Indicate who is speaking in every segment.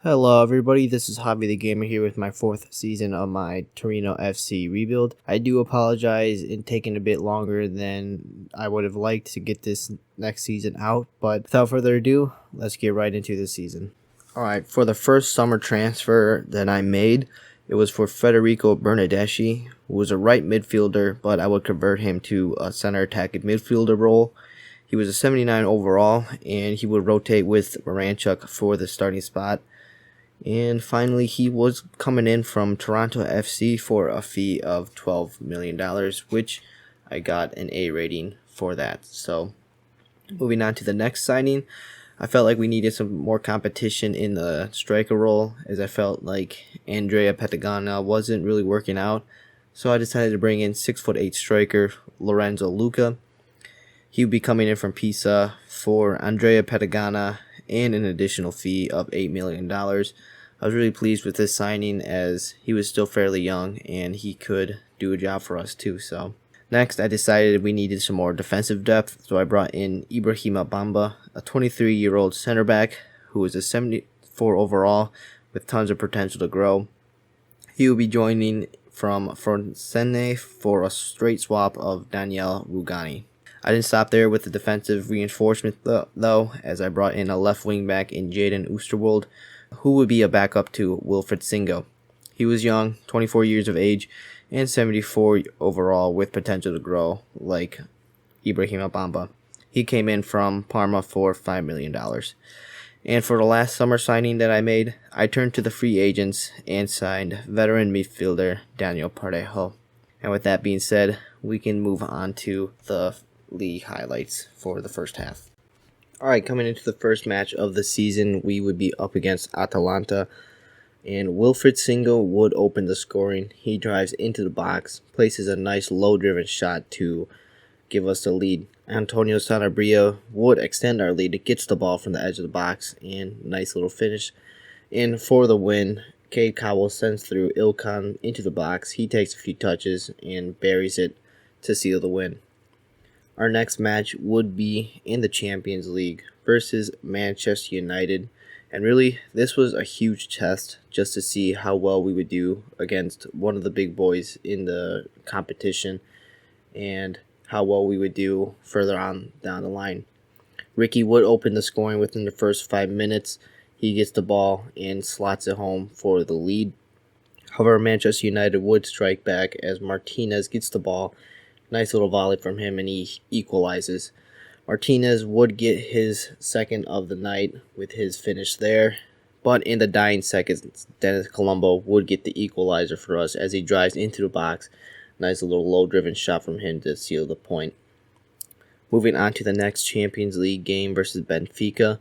Speaker 1: Hello everybody, this is Javi the Gamer here with my 4th season of my Torino FC Rebuild. I do apologize in taking a bit longer than I would have liked to get this next season out, but without further ado, let's get right into this season. Alright, for the first summer transfer that I made, it was for Federico Bernardeschi, who was a right midfielder, but I would convert him to a center attacking midfielder role. He was a 79 overall, and he would rotate with Moranchuk for the starting spot. And finally, he was coming in from Toronto FC for a fee of $12 million, which I got an A rating for that. So, moving on to the next signing, I felt like we needed some more competition in the striker role, as I felt like Andrea Petagana wasn't really working out. So I decided to bring in 6'8" striker Lorenzo Luca. He would be coming in from Pisa for Andrea Petagana and an additional fee of $8 million. I was really pleased with this signing as he was still fairly young and he could do a job for us too. So next, I decided we needed some more defensive depth, so I brought in Ibrahima Bamba, a 23-year-old center back who was a 74 overall with tons of potential to grow. He will be joining from Frosinone for a straight swap of Daniel Rugani. I didn't stop there with the defensive reinforcement though, as I brought in a left wing back in Jaden Oosterwolde, who would be a backup to Wilfried Singo. He was young, 24 years of age, and 74 overall with potential to grow, like Ibrahima Bamba. He came in from Parma for $5 million. And for the last summer signing that I made, I turned to the free agents and signed veteran midfielder Daniel Parejo. And with that being said, we can move on to the league highlights for the first half. Alright, coming into the first match of the season, we would be up against Atalanta, and Wilfried Singo would open the scoring. He drives into the box, places a nice low-driven shot to give us the lead. Antonio Sanabria would extend our lead. It gets the ball from the edge of the box, and nice little finish. And for the win, Cade Cowell sends through Ilkan into the box. He takes a few touches and buries it to seal the win. Our next match would be in the Champions League versus Manchester United. And really, this was a huge test just to see how well we would do against one of the big boys in the competition and how well we would do further on down the line. Ricky would open the scoring within the first 5 minutes. He gets the ball and slots it home for the lead. However, Manchester United would strike back as Martinez gets the ball. Nice little volley from him, and he equalizes. Martinez would get his second of the night with his finish there. But in the dying seconds, Dennis Colombo would get the equalizer for us as he drives into the box. Nice little low-driven shot from him to seal the point. Moving on to the next Champions League game versus Benfica,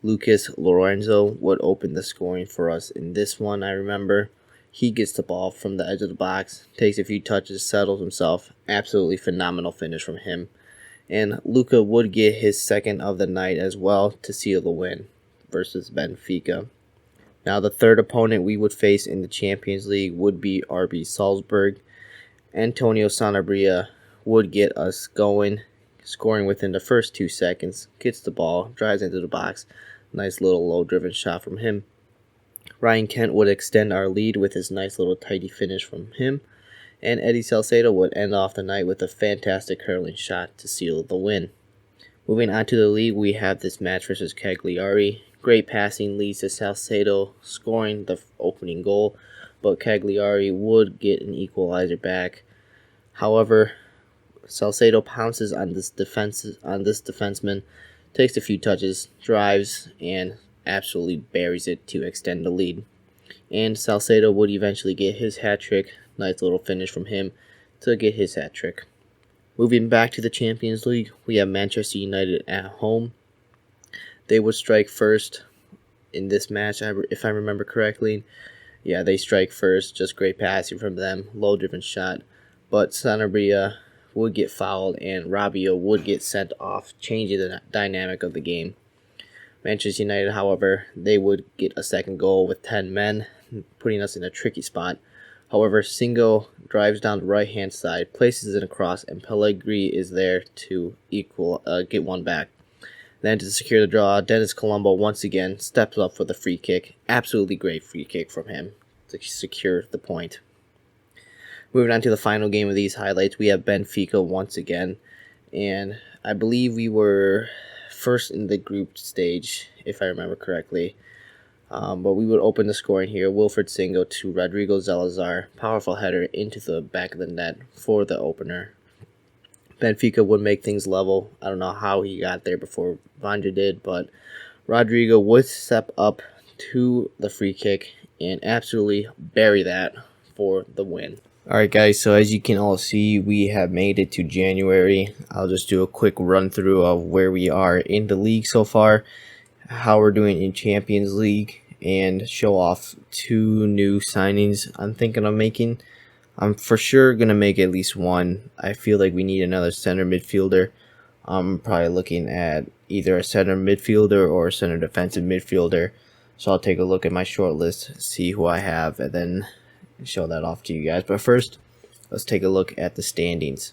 Speaker 1: Lucas Lorenzo would open the scoring for us in this one, I remember. He gets the ball from the edge of the box, takes a few touches, settles himself. Absolutely phenomenal finish from him. And Luca would get his second of the night as well to seal the win versus Benfica. Now the third opponent we would face in the Champions League would be RB Salzburg. Antonio Sanabria would get us going, scoring within the first 2 seconds. Gets the ball, drives into the box. Nice little low-driven shot from him. Ryan Kent would extend our lead with his nice little tidy finish from him, and Eddie Salcedo would end off the night with a fantastic hurling shot to seal the win. Moving on to the league, we have this match versus Cagliari. Great passing leads to Salcedo scoring the opening goal, but Cagliari would get an equalizer back. However, Salcedo pounces on this defenseman, takes a few touches, drives, and absolutely buries it to extend the lead. And Salcedo would eventually get his hat-trick. Nice little finish from him to get his hat-trick. Moving back to the Champions League, we have Manchester United at home. They would strike first in this match, if I remember correctly. Yeah, they strike first. Just great passing from them. Low-driven shot. But Sanabria would get fouled and Rabiot would get sent off, changing the dynamic of the game. Manchester United, however, they would get a second goal with 10 men, putting us in a tricky spot. However, Singo drives down the right-hand side, places it across, and Pellegrini is there to get one back. Then to secure the draw, Dennis Colombo once again steps up for the free kick. Absolutely great free kick from him to secure the point. Moving on to the final game of these highlights, we have Benfica once again. And I believe we were first in the group stage, if I remember correctly. But we would open the scoring here. Wilfred Singo to Rodrigo Zalazar. Powerful header into the back of the net for the opener. Benfica would make things level. I don't know how he got there before Vanja did, but Rodrigo would step up to the free kick and absolutely bury that for the win. Alright guys, so as you can all see, we have made it to January. I'll just do a quick run through of where we are in the league so far, how we're doing in Champions League, and show off 2 new signings I'm thinking of making. I'm for sure going to make at least one. I feel like we need another center midfielder. I'm probably looking at either a center midfielder or a center defensive midfielder. So I'll take a look at my short list, see who I have, and then show that off to you guys. But first, let's take a look at the standings.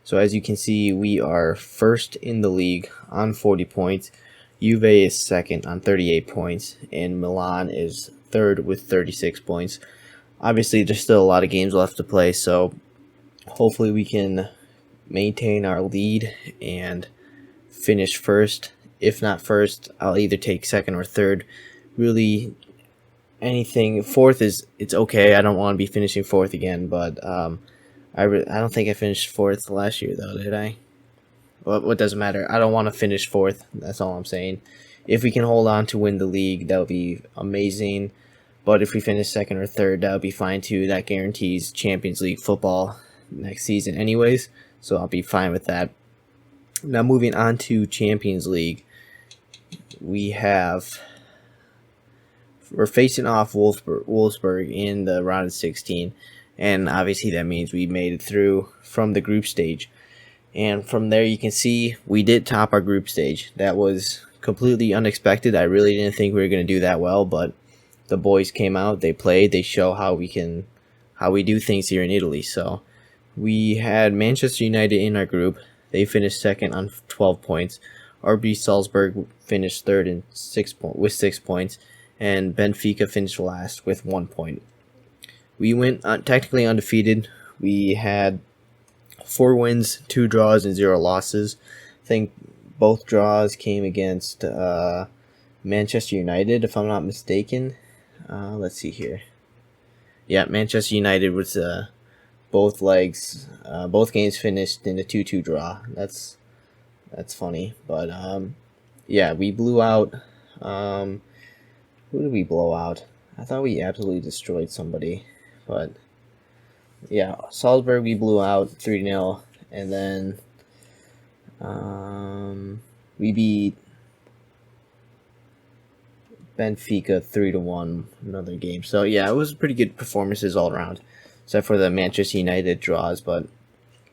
Speaker 1: So as you can see, we are first in the league on 40 points. Juve is second on 38 points, and Milan is third with 36 points. Obviously, there's still a lot of games left to play, so hopefully we can maintain our lead and finish first. If not first, I'll either take second or third. Really, anything fourth it's okay. I don't want to be finishing fourth again, but I don't think I finished fourth last year though, did I? Well, what doesn't matter. I don't want to finish fourth. That's all I'm saying. If we can hold on to win the league, that would be amazing. But if we finish second or third, that would be fine too. That guarantees Champions League football next season anyways, so I'll be fine with that. Now moving on to Champions League, we're facing off Wolfsburg in the round of 16, and obviously that means we made it through from the group stage. And from there you can see we did top our group stage. That was completely unexpected. I really didn't think we were going to do that well, but the boys came out, they played, they show how we do things here in Italy. So we had Manchester United in our group. They finished second on 12 points. RB Salzburg finished third with 6 points, and Benfica finished last with 1 point. We went technically undefeated. We had 4 wins, 2 draws, and 0 losses. I think both draws came against Manchester United, if I'm not mistaken. Let's see here. Yeah, Manchester United was both legs. Both games finished in a 2-2 draw. That's funny, but yeah, we blew out. Who did we blow out? I thought we absolutely destroyed somebody, but yeah, Salzburg we blew out 3-0, and then we beat Benfica 3-1 another game. So yeah, it was pretty good performances all around, except for the Manchester United draws. But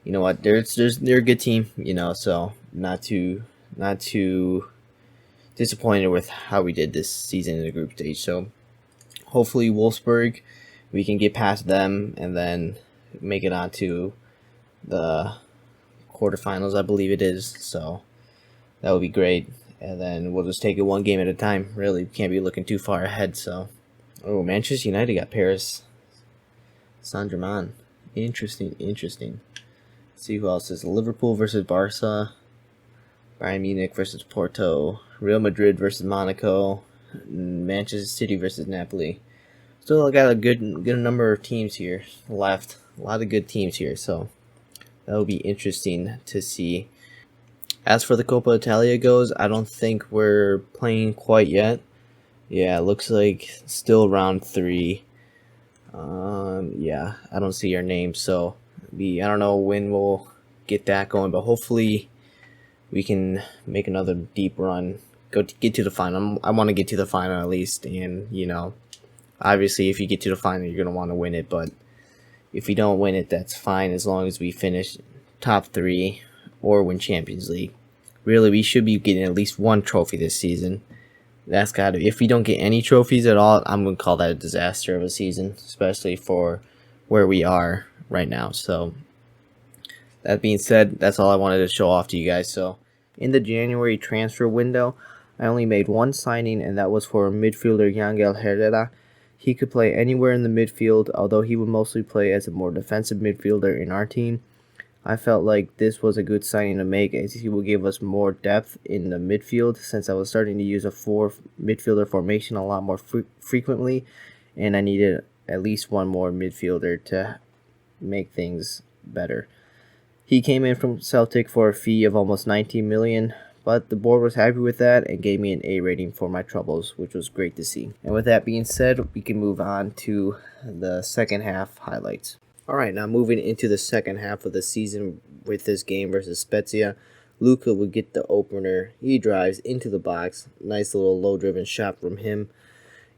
Speaker 1: you know what? They're a good team, you know. So not too disappointed with how we did this season in the group stage. So hopefully Wolfsburg, we can get past them and then make it on to the quarterfinals, I believe it is. So that would be great. And then we'll just take it one game at a time. Really, we can't be looking too far ahead. So, oh, Manchester United got Paris Saint-Germain. Interesting. Let's see who else is. Liverpool versus Barca. Bayern Munich versus Porto. Real Madrid versus Monaco. Manchester City versus Napoli. Still got a good number of teams here left. A lot of good teams here. So that will be interesting to see. As for the Coppa Italia goes, I don't think we're playing quite yet. Yeah, it looks like still round 3. Yeah, I don't see our name, so I don't know when we'll get that going, but hopefully we can make another deep run, get to the final. I want to get to the final at least, and you know, obviously if you get to the final, you're gonna want to win it. But if we don't win it, that's fine as long as we finish top 3 or win Champions League. Really, we should be getting at least 1 trophy this season. That's got to. If we don't get any trophies at all, I'm gonna call that a disaster of a season, especially for where we are right now. So that being said, that's all I wanted to show off to you guys. So In the January transfer window, I only made one signing, and that was for midfielder Yangel Herrera. He could play anywhere in the midfield, although he would mostly play as a more defensive midfielder in our team. I felt like this was a good signing to make, as he will give us more depth in the midfield, since I was starting to use a 4 midfielder formation a lot more frequently, and I needed at least one more midfielder to make things better. He came in from Celtic for a fee of almost 19 million, but the board was happy with that and gave me an A rating for my troubles, which was great to see. And with that being said, we can move on to the second half highlights. Alright, now moving into the second half of the season with this game versus Spezia, Luka would get the opener. He drives into the box. Nice little low-driven shot from him.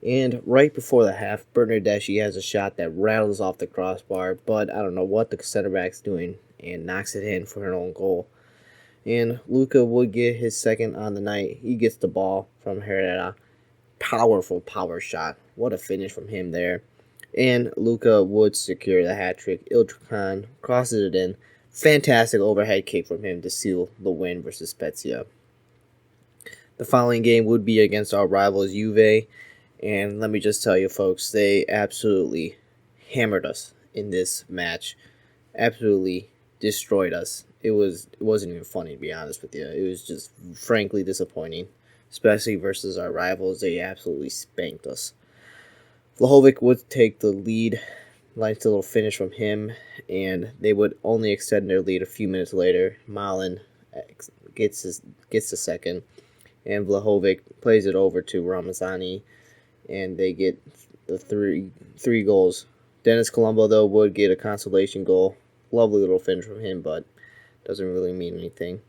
Speaker 1: And right before the half, Bernardeschi has a shot that rattles off the crossbar, but I don't know what the center back's doing, and knocks it in for an own goal. And Luka would get his second on the night. He gets the ball from Herrera. Powerful power shot. What a finish from him there. And Luka would secure the hat trick. Iltran crosses it in. Fantastic overhead kick from him to seal the win versus Spezia. The following game would be against our rivals Juve. And let me just tell you, folks, they absolutely hammered us in this match. Absolutely destroyed us. It wasn't even funny, to be honest with you. It was just frankly disappointing, especially versus our rivals. They absolutely spanked us. Vlahovic would take the lead. Nice little finish from him, and they would only extend their lead a few minutes later. Malin gets the second, and Vlahovic plays it over to Ramazani, and they get the three goals. Dennis Colombo, though, would get a consolation goal. Lovely little finish from him, but doesn't really mean anything.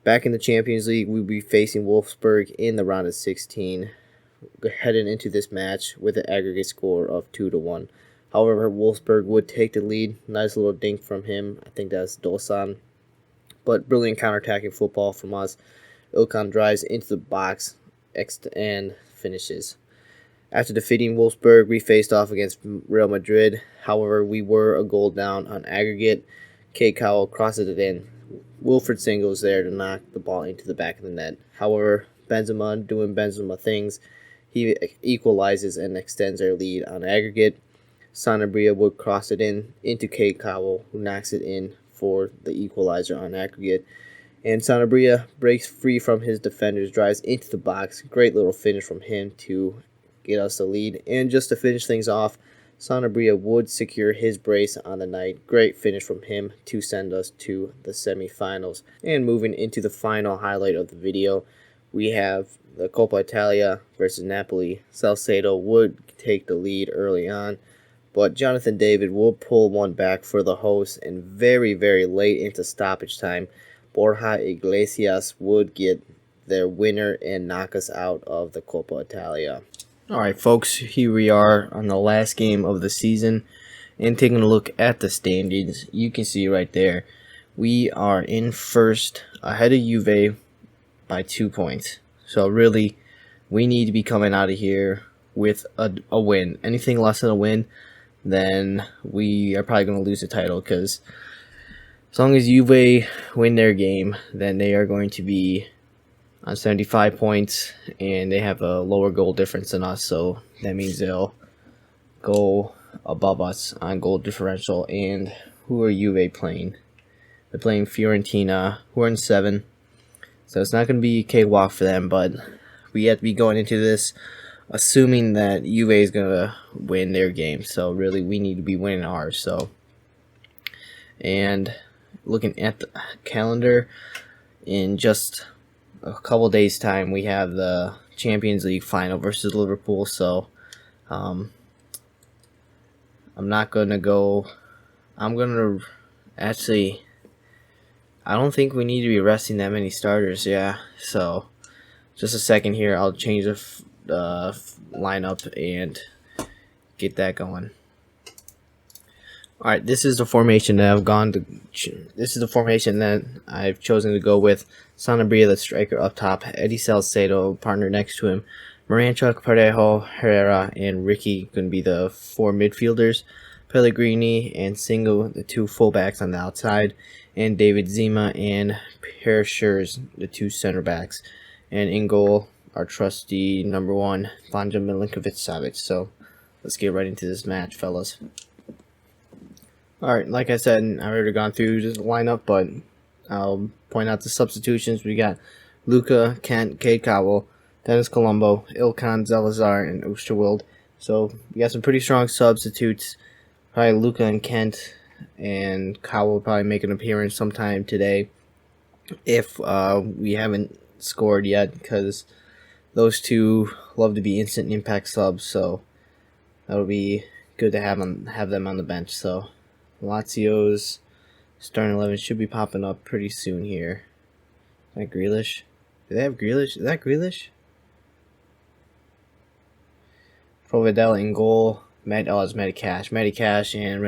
Speaker 1: Back in the Champions League, we'll be facing Wolfsburg in the round of 16, heading into this match with an aggregate score of 2-1. However, Wolfsburg would take the lead. Nice little dink from him. I think that's Dosan. But brilliant counterattacking football from us. Ilkan drives into the box and finishes. After defeating Wolfsburg, we faced off against Real Madrid. However, we were a goal down on aggregate. Kate Cowell crosses it in. Wilfred Singles there to knock the ball into the back of the net. However, Benzema doing Benzema things. He equalizes and extends their lead on aggregate. Sanabria would cross it into Kate Cowell, who knocks it in for the equalizer on aggregate. And Sanabria breaks free from his defenders, drives into the box. Great little finish from him to get us the lead. And just to finish things off, Sanabria would secure his brace on the night. Great finish from him to send us to the semifinals. And moving into the final highlight of the video, we have the Coppa Italia versus Napoli. Salcedo would take the lead early on, but Jonathan David will pull one back for the hosts, and very, very late into stoppage time, Borja Iglesias would get their winner and knock us out of the Coppa Italia. Alright, folks, here we are on the last game of the season, and taking a look at the standings, you can see right there, we are in first, ahead of Juve by 2 points. So really, we need to be coming out of here with a win. Anything less than a win, then we are probably going to lose the title, because as long as Juve win their game, then they are going to be on 75 points, and they have a lower goal difference than us, so that means they'll go above us on goal differential. And who are Juve playing? They're playing Fiorentina, who are in 7, so it's not going to be a cakewalk for them, but we have to be going into this assuming that Juve is going to win their game, so really we need to be winning ours. So, and looking at the calendar, in just a couple days time we have the Champions League final versus Liverpool, so I'm going to actually, I don't think we need to be resting that many starters. Yeah, so just a second here, I'll change the lineup and get that going. Alright, this is the formation that I've chosen to go with. Sanabria, the striker, up top. Eddie Salcedo, partner next to him. Moranchuk, Parejo, Herrera, and Ricky going to be the 4 midfielders. Pellegrini and Singo, the two fullbacks on the outside, and David Zima and Per Schurz, the two center backs. And in goal, our trusty number 1, Vanja Milinkovic-Savic. So let's get right into this match, fellas. Alright, like I said, I've already gone through this lineup, but I'll point out the substitutions. We got Luca, Kent, Cade Cowell, Dennis Colombo, Ilkan Zalazar, and Oosterwolde. So we got some pretty strong substitutes. Probably Luca and Kent and Cowell will probably make an appearance sometime today if we haven't scored yet, because those two love to be instant impact subs, so that'll be good to have them on the bench. So Lazio's starting 11 should be popping up pretty soon here. Is that Grealish? Do they have Grealish? Is that Grealish? Provedel in goal. It's Matty Cash. Matty Cash and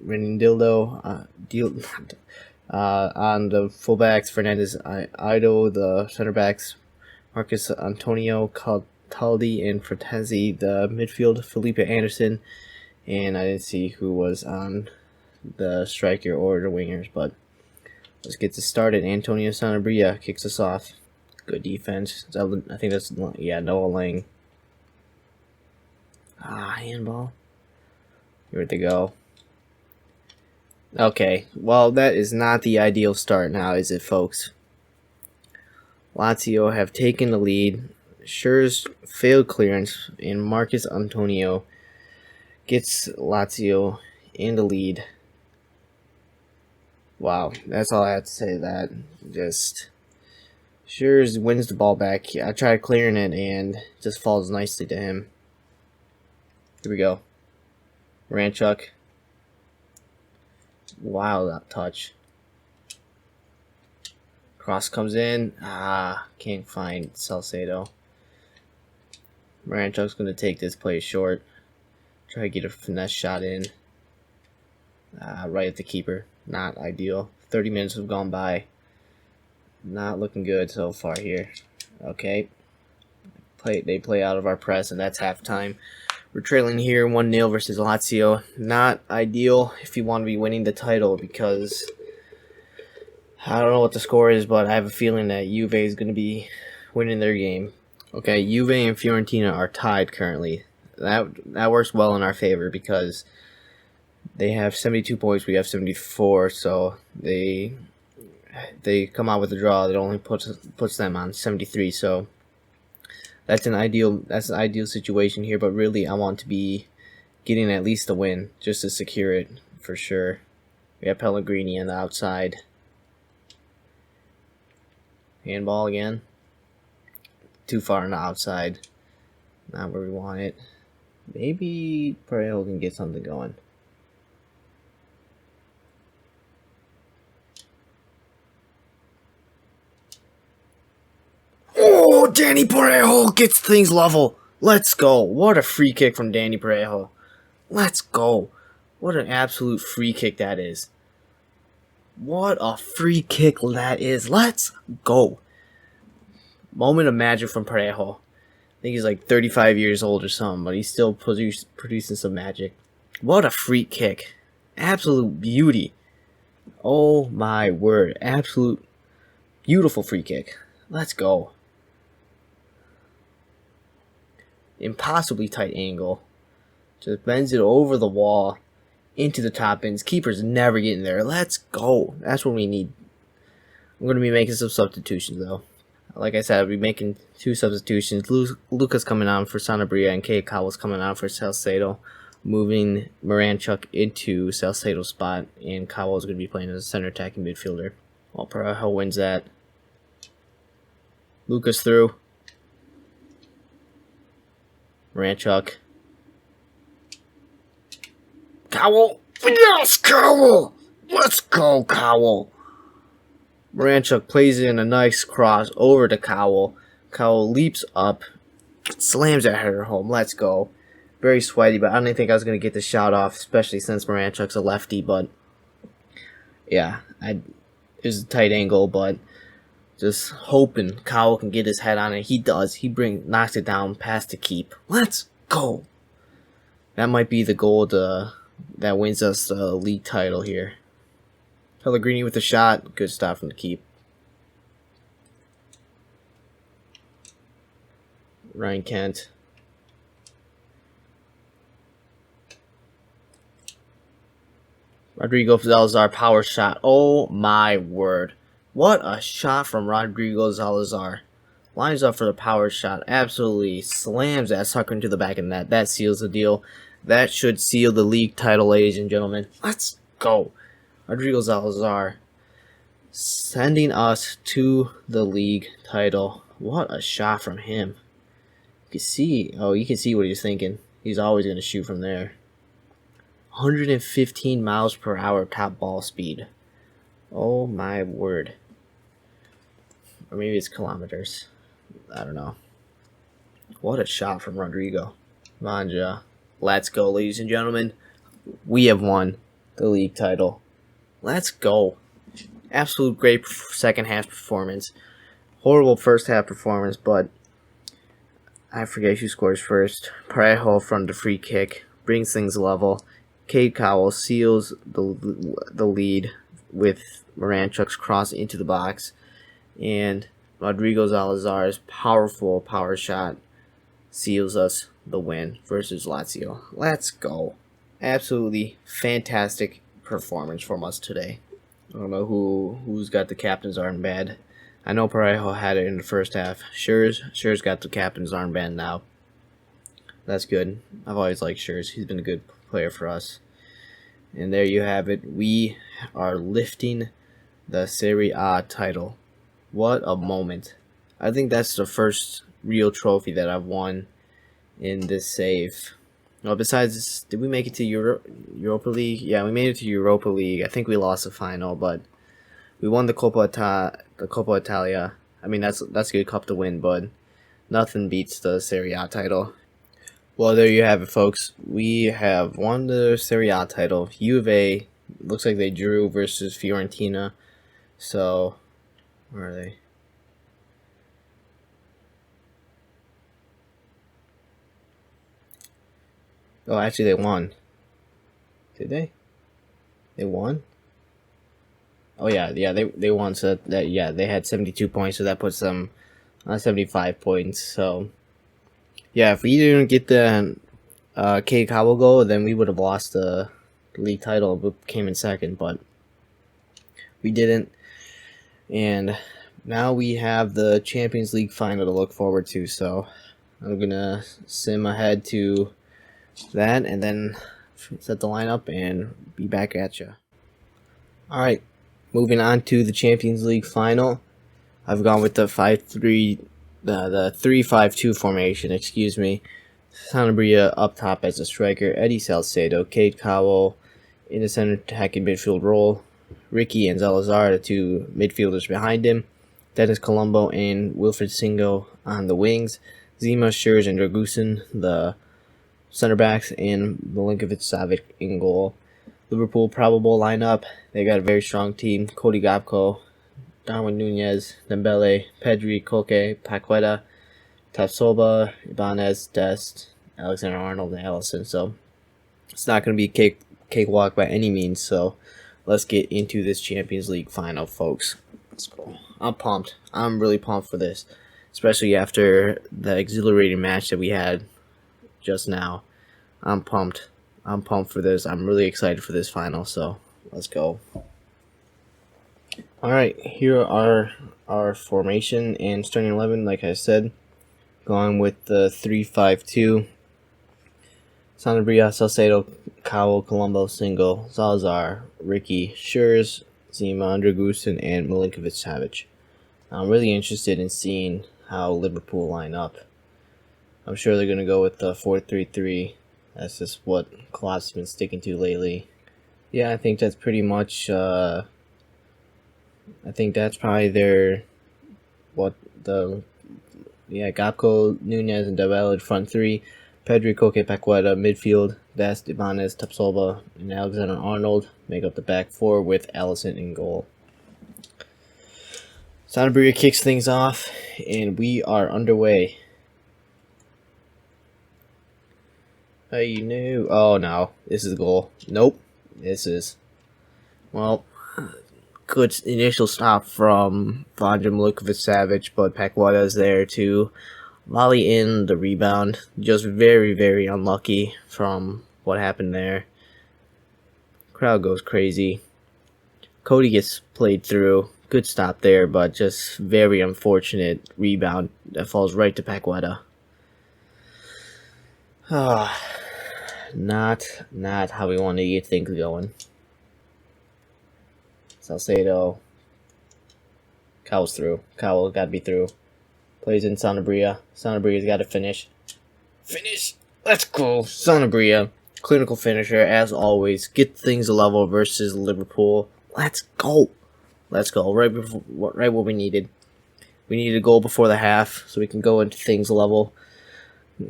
Speaker 1: Renindildo on the fullbacks. Fernandez Ido, the center backs. Marcus Antonio Cataldi and Fratesi, the midfield. Felipe Anderson. And I didn't see who was on the striker or the wingers, but let's get this started. Antonio Sanabria kicks us off. Good defense. I think that's, yeah, Noah Lang. Handball. Where'd they go? Okay, well, that is not the ideal start now, is it, folks? Lazio have taken the lead. Schur's failed clearance, and Marcus Antonio gets Lazio in the lead. Wow, that's all I have to say to that. Just Schurz wins the ball back. I tried clearing it, and it just falls nicely to him. Here we go. Ranchuk. Wow, that touch. Cross comes in. Can't find Salcedo. Ranchuk's going to take this play short. Try to get a finesse shot in. Right at the keeper. Not ideal. 30 minutes have gone by. Not looking good so far here. Okay. They play out of our press, and that's halftime. We're trailing here 1-0 versus Lazio. Not ideal if you want to be winning the title, because I don't know what the score is, but I have a feeling that Juve is going to be winning their game. Okay, Juve and Fiorentina are tied currently. That works well in our favor because they have 72 points, we have 74, so they come out with a draw that only puts them on 73, so that's an ideal situation here, but really I want to be getting at least a win just to secure it for sure. We have Pellegrini on the outside. Handball again. Too far on the outside. Not where we want it. Maybe Parejo can get something going. Oh, Danny Parejo gets things level. Let's go. What a free kick from Danny Parejo. Let's go. What an absolute free kick that is. What a free kick that is. Let's go. Moment of magic from Parejo. I think he's like 35 years old or something, but he's still producing some magic. What a free kick. Absolute beauty. Oh my word. Absolute beautiful free kick. Let's go. Impossibly tight angle. Just bends it over the wall into the top bins. Keeper's never getting there. Let's go. That's what we need. I'm going to be making some substitutions though. Like I said, I'll be making 2 substitutions. Luca's coming on for Sanabria and Cade Cowell's coming on for Salcedo. Moving Miranchuk into Salcedo's spot, and Cowell's going to be playing as a center attacking midfielder. Well, Parejo wins that. Luca's through. Miranchuk. Cowell. Yes, Cowell. Let's go, Cowell. Miranchuk plays in a nice cross over to Cowell. Cowell leaps up, slams that header home. Let's go. Very sweaty, but I didn't think I was going to get the shot off, especially since Miranchuk's a lefty. But yeah, it was a tight angle, but just hoping Cowell can get his head on it. He does. He knocks it down past the keep. Let's go. That might be the goal to that wins us the league title here. Pellegrini with the shot. Good stop from the keep. Ryan Kent. Rodrigo Salazar power shot. Oh my word. What a shot from Rodrigo Salazar. Lines up for the power shot. Absolutely slams that sucker into the back of the net. That seals the deal. That should seal the league title, ladies and gentlemen. Let's go. Rodrigo Salazar sending us to the league title. What a shot from him. You can see, you can see what he's thinking. He's always going to shoot from there. 115 miles per hour top ball speed. Oh my word. Or maybe it's kilometers. I don't know. What a shot from Rodrigo. Manja. Let's go, ladies and gentlemen. We have won the league title. Let's go. Absolute great second half performance. Horrible first half performance, but I forget who scores first. Parejo from the free kick brings things level. Cade Cowell seals the lead with Moranchuk's cross into the box. And Rodrigo Salazar's powerful power shot seals us the win versus Lazio. Let's go. Absolutely fantastic performance from us today. I don't know who's got the captain's armband. I know Parejo had it in the first half. Schuur's got the captain's armband now. That's good. I've always liked Schuurs. He's been a good player for us. And there you have it. We are lifting the Serie A title. What a moment. I think that's the first real trophy that I've won in this save. Well, besides this, did we make it to Europa League? Yeah, we made it to Europa League. I think we lost the final, but we won the Coppa Italia. I mean, that's a good cup to win, but nothing beats the Serie A title. Well, there you have it, folks. We have won the Serie A title. Juve looks like they drew versus Fiorentina. So, where are they? Oh, actually, they won. Did they? They won? Oh yeah, they won. So that they had 72 points, so that puts them on 75 points. So yeah, if we didn't get the Cade Cowell goal, then we would have lost the league title, but came in second. But we didn't, and now we have the Champions League final to look forward to. So I'm gonna sim ahead to that, and then set the lineup and be back at you. All right. Moving on to the Champions League final, I've gone with the 5-3, the 3-5-2 formation. Excuse me. Sanabria up top as a striker. Eddie Salcedo, Cade Cowell in the center attacking midfield role. Ricky and Salazar, the two midfielders behind him. Dennis Colombo and Wilfred Singo on the wings. Zima, Schuurs, and Dragusin, the center backs, and Milinkovic-Savic in goal. Liverpool probable lineup. They got a very strong team. Cody Gakpo, Darwin Nunez, Dembele, Pedri, Koke, Paqueta, Tapsoba, Ibanez, Dest, Alexander-Arnold, and Allison. So it's not going to be a cakewalk by any means. So let's get into this Champions League final, folks. Let's go. I'm pumped. I'm really pumped for this, especially after the exhilarating match that we had just now. I'm pumped. I'm pumped for this. I'm really excited for this final, so let's go. Alright, here are our formation and starting 11, like I said. Going with the 3-5-2. Sanabria, Salcedo, Cowell, Colombo, Singo, Salazar, Ricky, Schuurs, Zima, Dragusin, and Milinkovic-Savic. I'm really interested in seeing how Liverpool line up. I'm sure they're going to go with the 4-3-3. That's just what Klopp's been sticking to lately. Yeah, I think that's pretty much, I think that's probably Gakpo, Nunez, and Dembele front three. Pedri, Koke, Paqueta, midfield. Dest, Ibanez, Tapsoba, and Alexander-Arnold make up the back four with Allison in goal. Sanabria kicks things off, and we are underway. Hey, you knew. Oh no, this is the goal. Nope, this is. Well, good initial stop from Vanja Milinkovic-Savic, but Pakwada is there to volley in the rebound. Just very, very unlucky from what happened there. Crowd goes crazy. Cody gets played through. Good stop there, but just very unfortunate rebound that falls right to Pakwada. Not how we want to get things going. Salcedo. Cowell's through. Cowell got to be through. Plays in Sanabria. Sanabria's got to finish. Finish! Let's go! Sanabria. Clinical finisher, as always. Get things level versus Liverpool. Let's go! Let's go. Right what we needed. We needed a goal before the half so we can go into things level.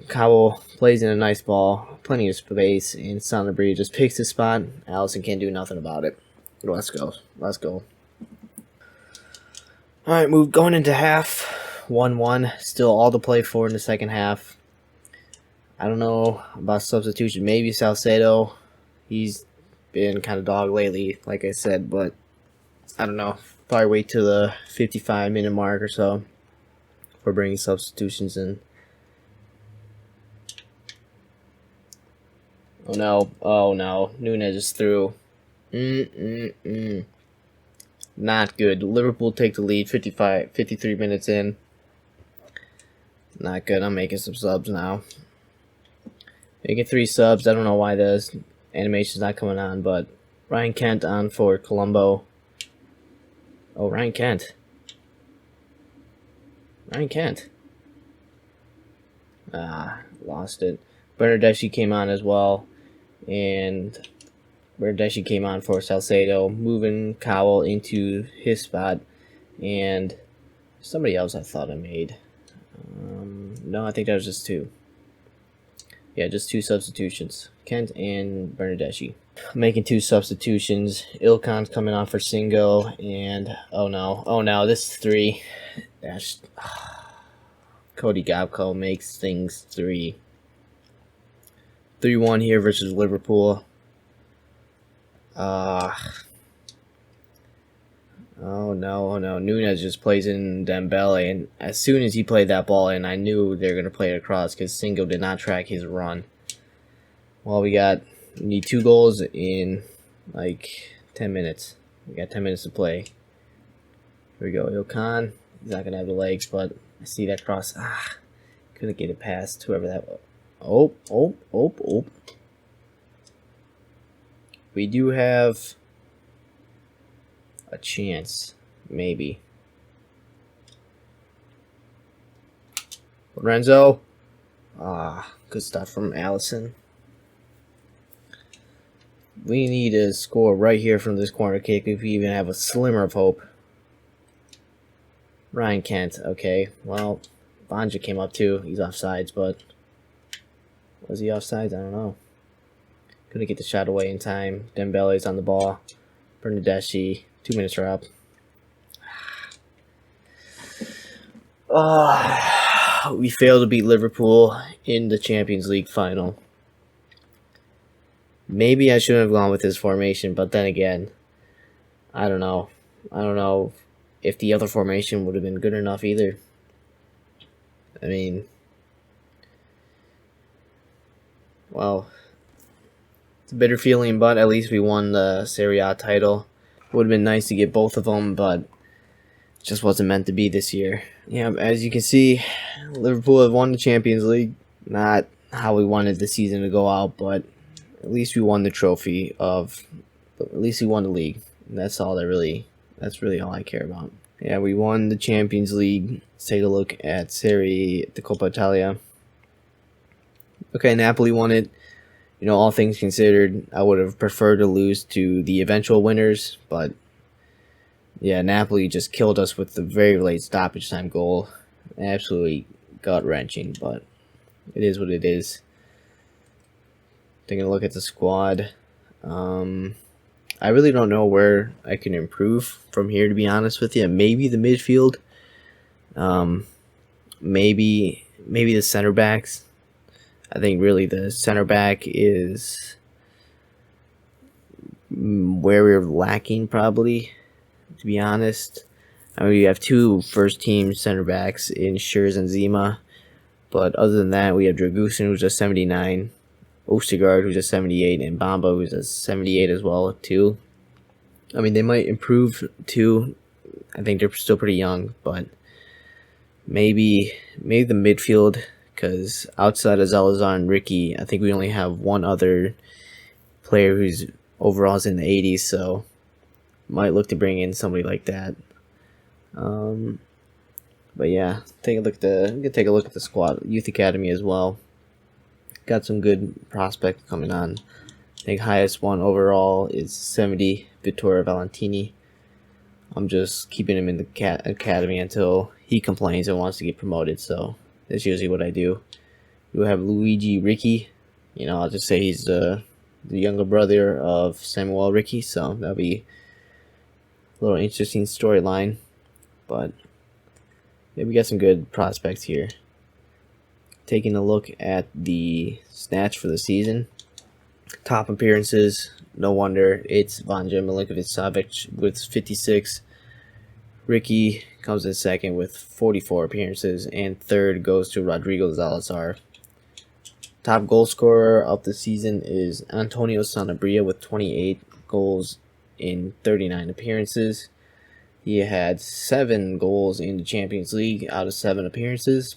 Speaker 1: Cowell plays in a nice ball. Plenty of space. And Sanabria just picks his spot. Allison can't do nothing about it. Let's go. Let's go. Alright, going into half. 1-1. Still all to play for in the second half. I don't know about substitution. Maybe Salcedo. He's been kind of dog lately, like I said, but I don't know. Probably wait till the 55-minute mark or so for bringing substitutions in. Oh no. Oh no. Nunez is through. Not good. Liverpool take the lead 53 minutes in. Not good. I'm making some subs now. Making 3 subs. I don't know why the animation's not coming on, but Ryan Kent on for Colombo. Oh, Ryan Kent. Ryan Kent. Lost it. Bernardeschi came on as well. And Bernardeschi came on for Salcedo, moving Cowell into his spot. And somebody else I thought I made. No, I think that was just 2. Yeah, just 2 substitutions. Kent and Bernardeschi. Making 2 substitutions. Ilkan's coming on for Singo. And, oh no, this is 3. That's, Cody Gabko makes things 3. 3-1 here versus Liverpool. Oh no. Nunez just plays in Dembele, and as soon as he played that ball in, I knew they were going to play it across because Singo did not track his run. Well, we need 2 goals in like 10 minutes. We got 10 minutes to play. Here we go. Ilkan. He's not going to have the legs, but I see that cross. Couldn't get it past whoever that was. Oh. We do have a chance, maybe. Lorenzo. Good stuff from Allison. We need to score right here from this corner kick if we even have a slimmer of hope. Ryan Kent. Okay, well, Vanja came up too. He's offsides, but was he offsides? I don't know. Couldn't get the shot away in time. Dembele's on the ball. Bernardeschi. 2 minutes are up. We failed to beat Liverpool in the Champions League final. Maybe I shouldn't have gone with this formation, but then again, I don't know. I don't know if the other formation would have been good enough either. I mean, well, it's a bitter feeling, but at least we won the Serie A title. Would have been nice to get both of them, but it just wasn't meant to be this year. Yeah, as you can see, Liverpool have won the Champions League. Not how we wanted the season to go out, but at least we won the trophy of. At least we won the league. And that's really all I care about. Yeah, we won the Champions League. Let's take a look at the Coppa Italia. Okay, Napoli won it. You know, all things considered, I would have preferred to lose to the eventual winners, but yeah, Napoli just killed us with the very late stoppage time goal. Absolutely gut-wrenching, but it is what it is. Taking a look at the squad. I really don't know where I can improve from here, to be honest with you. Maybe the midfield. Maybe the center backs. I think really the center back is where we're lacking, probably, to be honest. I mean, we have two first-team center backs in Schurz and Zima, but other than that, we have Dragusin, who's a 79, Ostergaard, who's a 78, and Bamba, who's a 78 as well, too. I mean, they might improve, too. I think they're still pretty young, but maybe the midfield, because outside of Zalazar and Ricky, I think we only have one other player whose overall is in the 80s, so might look to bring in somebody like that. But yeah, we can take a look at the squad, youth academy as well. Got some good prospects coming on. I think highest one overall is 70, Vittorio Valentini. I'm just keeping him in the academy until he complains and wants to get promoted, so that's usually what I do. We have Luigi Ricci. I'll just say he's the younger brother of Samuel Ricci, so that'll be a little interesting storyline. But yeah, we got some good prospects here. Taking a look at the stats for the season. Top appearances, no wonder it's Vanja Milinkovic-Savic with 56. Ricky comes in second with 44 appearances, and third goes to Rodrigo Zalazar. Top goal scorer of the season is Antonio Sanabria with 28 goals in 39 appearances. He had 7 goals in the Champions League out of 7 appearances,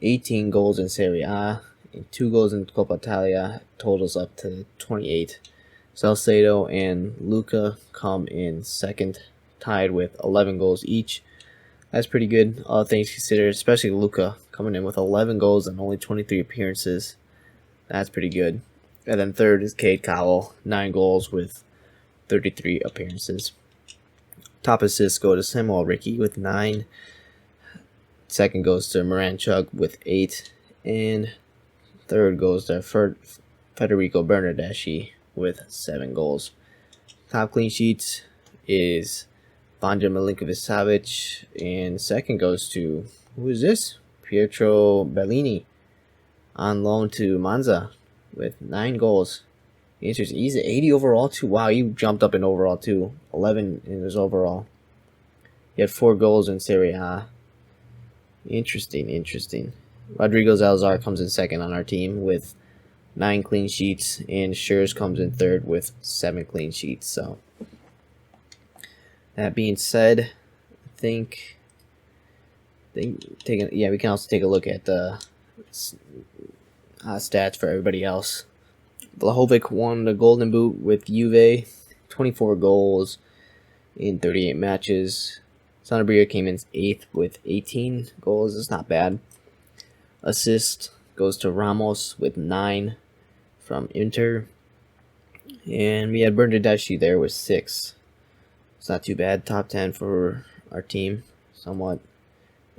Speaker 1: 18 goals in Serie A, and 2 goals in Coppa Italia, totals up to 28. Salcedo and Luca come in second, tied with 11 goals each. That's pretty good, all things considered, especially Luca coming in with 11 goals and only 23 appearances. That's pretty good. And then third is Cade Cowell, 9 goals with 33 appearances. Top assists go to Samuel Ricci with 9. Second goes to Moranchuk with 8. And third goes to Federico Bernardeschi with 7 goals. Top clean sheets is Vanja Milinkovic-Savic, and second goes to, who is this? Pietro Bellini, on loan to Monza with 9 goals. Interesting. He's at 80 overall too. Wow, he jumped up in overall too. 11 in his overall. He had 4 goals in Serie A. Interesting. Rodrigo Zalazar comes in second on our team with 9 clean sheets, and Schurz comes in third with 7 clean sheets. So that being said, we can also take a look at the stats for everybody else. Vlahovic won the Golden Boot with Juve, 24 goals in 38 matches. Sanabria came in 8th with 18 goals. That's not bad. Assist goes to Ramos with 9 from Inter. And we had Bernardeschi there with 6. It's not too bad. Top 10 for our team, somewhat.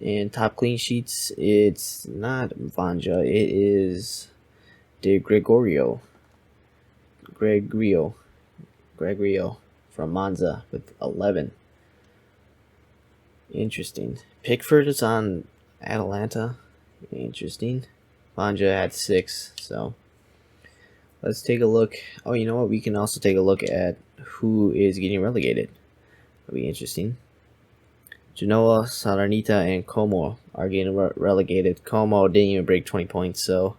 Speaker 1: And top clean sheets, it's not Vanja. It is De Gregorio from Monza with 11. Interesting. Pickford is on Atalanta. Interesting. Vanja had 6, so let's take a look. Oh, you know what? We can also take a look at who is getting relegated. That'll be interesting. Genoa, Salernitana, and Como are getting relegated. Como didn't even break 20 points, so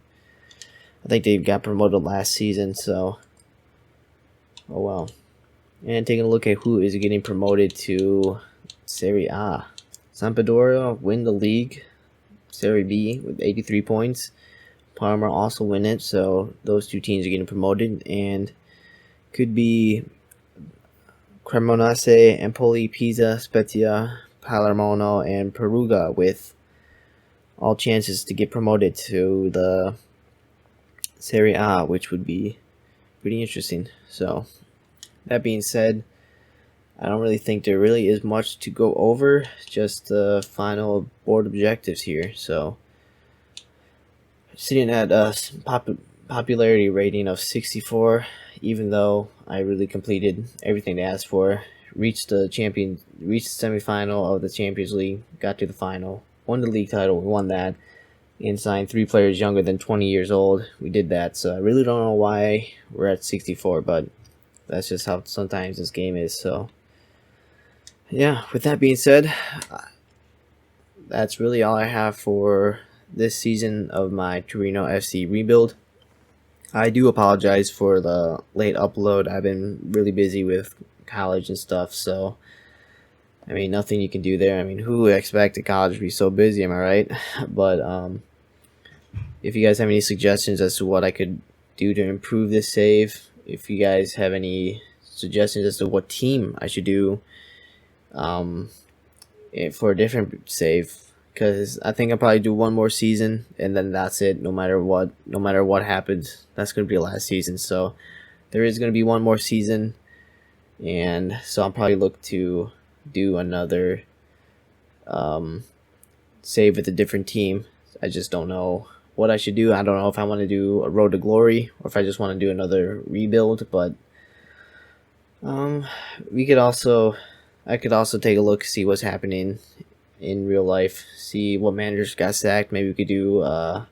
Speaker 1: I think they got promoted last season, so oh well. And taking a look at who is getting promoted to Serie A. Sampdoria win the league, Serie B, with 83 points. Parma also win it, so those two teams are getting promoted, and could be Cremonese, Empoli, Pisa, Spezia, Palermo, and Perugia, with all chances to get promoted to the Serie A, which would be pretty interesting. So that being said, I don't really think there really is much to go over, just the final board objectives here. So sitting at a popularity rating of 64, even though I really completed everything they asked for. Reached the semifinal of the Champions League, got to the final, won the league title, won that, and sign 3 players younger than 20 years old. We did that, so I really don't know why we're at 64, but that's just how sometimes this game is. So yeah, with that being said, that's really all I have for this season of my Torino FC Rebuild. I do apologize for the late upload. I've been really busy with college and stuff, so I mean, nothing you can do there. I mean, who expected college to be so busy, am I right? But if you guys have any suggestions as to what I could do to improve this save, if you guys have any suggestions as to what team I should do for a different save, because I think I'll probably do one more season and then that's it. No matter what happens, that's going to be the last season. So there is going to be one more season, and so I'll probably look to do another save with a different team. I just don't know what I should do. I don't know if I want to do a Road to Glory or if I just want to do another rebuild, but I could also take a look, see what's happening in real life, see what managers got sacked. Maybe we could do a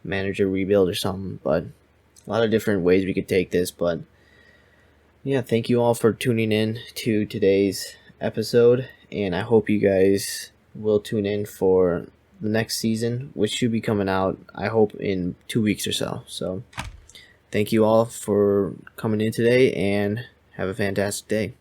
Speaker 1: manager rebuild or something, but a lot of different ways we could take this. But yeah, thank you all for tuning in to today's episode, and I hope you guys will tune in for the next season, which should be coming out, I hope, in 2 weeks or so. So thank you all for coming in today, and have a fantastic day.